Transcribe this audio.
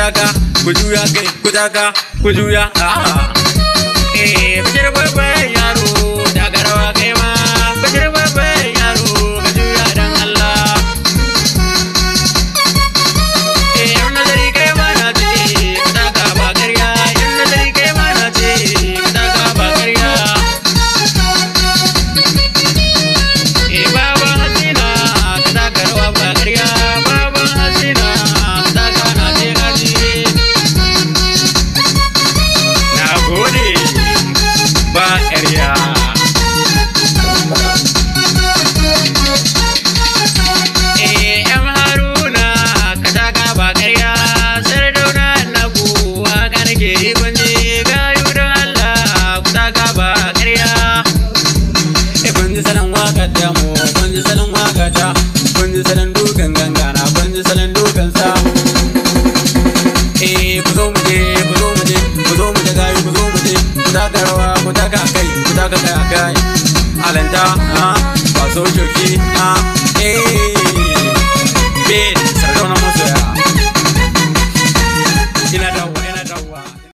taka, ku juya kai, ku taka, ku juya. Bashir babban yaro, taka rawa kai ma. Bashir babban yaro, ka juya dan Allah. Yan nazari kai ma na ce, ka taka ba karya. Yan nazari kai ma na ce, ka taka ba karya. Baban Hasina, ka taka rawa ba karya. Baban Hasina, ka taka na ce kaji. Na gode. Ba ƙarya. ‘Yan Haruna ka taka ba ƙarya, Sardauna na kuwa ka nake yi kunje, gayu don Allah ku taka ba ƙarya. Kun ji salon waƙar damu, kun ji salon waƙar ta, kun ji salon dukan gangana, kun ji salon dukan samu. Ku zo mu je, ku zo mu je, ku zo mu je gayu, ku zo mu je, ku taka rawa, ku taka kai, ku taka kai a kai. Alanta, ba so shoki,